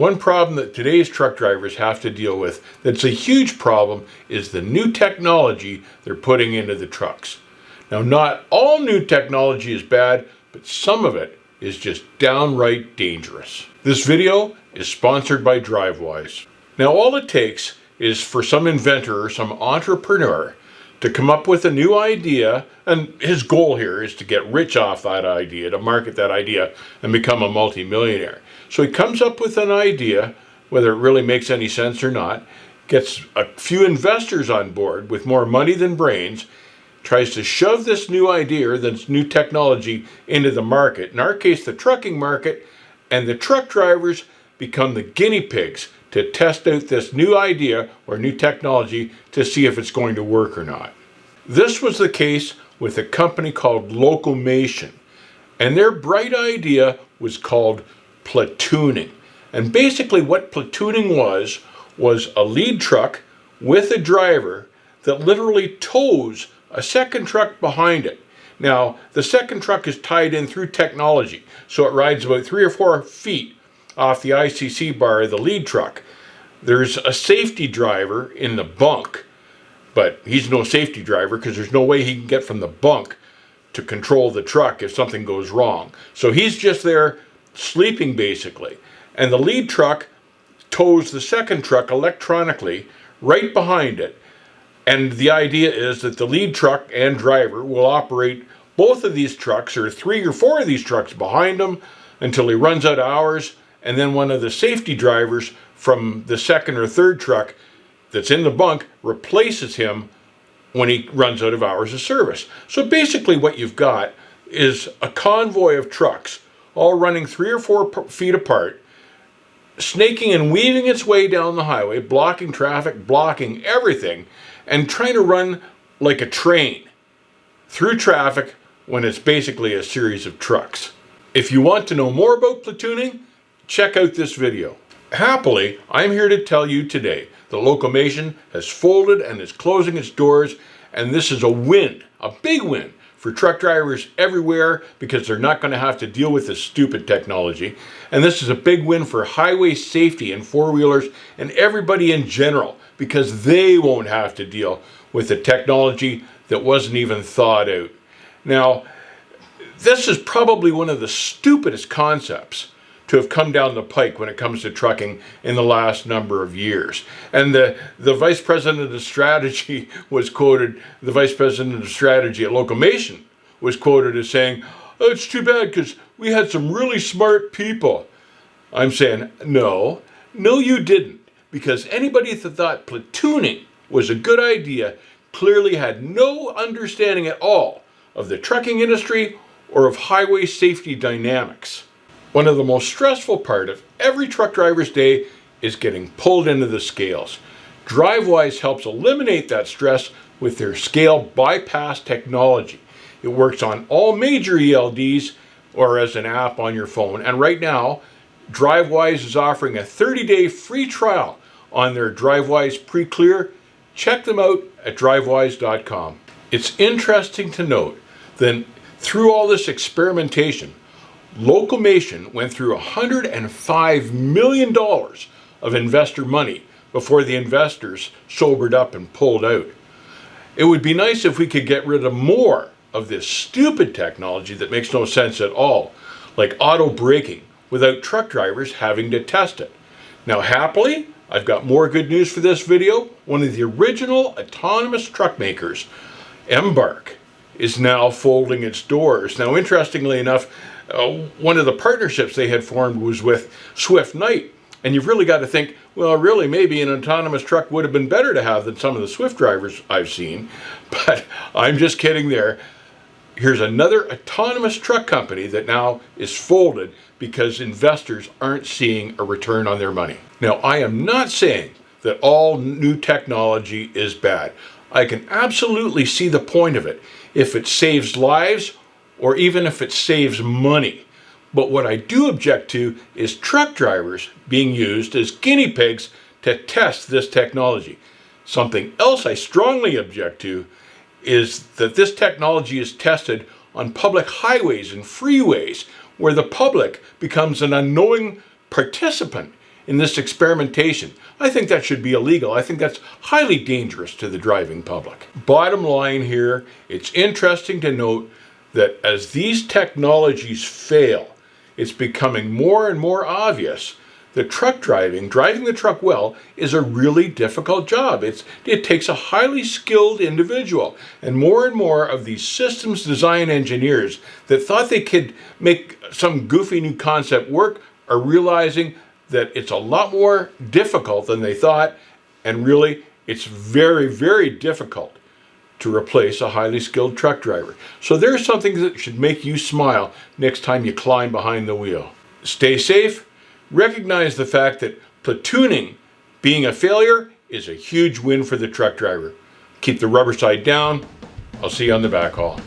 One problem that today's truck drivers have to deal with that's a huge problem is the new technology they're putting into the trucks. Now, not all new technology is bad, but some of it is just downright dangerous. This video is sponsored by DriveWise. Now, all it takes is for some inventor or some entrepreneur to come up with a new idea, and his goal here is to get rich off that idea, to market that idea and become a multimillionaire. So he comes up with an idea, whether it really makes any sense or not, gets a few investors on board with more money than brains, tries to shove this new idea or this new technology into the market, in our case the trucking market, and the truck drivers become the guinea pigs to test out this new idea or new technology to see if it's going to work or not. This was the case with a company called Locamation, and their bright idea was called platooning. And basically what platooning was a lead truck with a driver that literally tows a second truck behind it. Now, the second truck is tied in through technology, so it rides about 3 or 4 feet off the ICC bar of the lead truck. There's a safety driver in the bunk, but he's no safety driver because there's no way he can get from the bunk to control the truck if something goes wrong. So he's just there sleeping basically. And the lead truck tows the second truck electronically right behind it. And the idea is that the lead truck and driver will operate both of these trucks, or 3 or 4 of these trucks behind him, until he runs out of hours, and then one of the safety drivers from the second or third truck that's in the bunk replaces him when he runs out of hours of service. So basically what you've got is a convoy of trucks all running 3 or 4 feet apart, snaking and weaving its way down the highway, blocking traffic, blocking everything, and trying to run like a train through traffic when it's basically a series of trucks. If you want to know more about platooning, check out this video. Happily, I'm here to tell you today that Locamation has folded and is closing its doors, and this is a win, a big win for truck drivers everywhere because they're not going to have to deal with this stupid technology. And this is a big win for highway safety and four-wheelers and everybody in general because they won't have to deal with the technology that wasn't even thought out. Now, this is probably one of the stupidest concepts to have come down the pike when it comes to trucking in the last number of years. And the vice president of strategy was quoted, the vice president of strategy at Locamation was quoted as saying, "Oh, it's too bad because we had some really smart people." I'm saying, no you didn't, because anybody that thought platooning was a good idea clearly had no understanding at all of the trucking industry or of highway safety dynamics. One of the most stressful part of every truck driver's day is getting pulled into the scales. DriveWise helps eliminate that stress with their scale bypass technology. It works on all major ELDs or as an app on your phone. And right now, DriveWise is offering a 30-day free trial on their DriveWise Pre-Clear. Check them out at drivewise.com. It's interesting to note that through all this experimentation, Locamation went through $105 million of investor money before the investors sobered up and pulled out. It would be nice if we could get rid of more of this stupid technology that makes no sense at all, like auto braking, without truck drivers having to test it. Now, happily, I've got more good news for this video. One of the original autonomous truck makers, Embark, is now folding its doors. Now, interestingly enough, one of the partnerships they had formed was with Swift Knight. And you've really got to think, well, really, maybe an autonomous truck would have been better to have than some of the Swift drivers I've seen. But I'm just kidding there. Here's another autonomous truck company that now is folded because investors aren't seeing a return on their money. Now, I am not saying that all new technology is bad. I can absolutely see the point of it if it saves lives or even if it saves money. But what I do object to is truck drivers being used as guinea pigs to test this technology. Something else I strongly object to is that this technology is tested on public highways and freeways where the public becomes an unknowing participant in this experimentation. I think that should be illegal. I think that's highly dangerous to the driving public. Bottom line here, it's interesting to note that as these technologies fail, it's becoming more and more obvious that truck driving the truck well, is a really difficult job. It takes a highly skilled individual. And more of these systems design engineers that thought they could make some goofy new concept work are realizing that it's a lot more difficult than they thought. And really, it's very, very difficult to replace a highly skilled truck driver. So there's something that should make you smile next time you climb behind the wheel. Stay safe. Recognize the fact that platooning being a failure is a huge win for the truck driver. Keep the rubber side down. I'll see you on the back haul.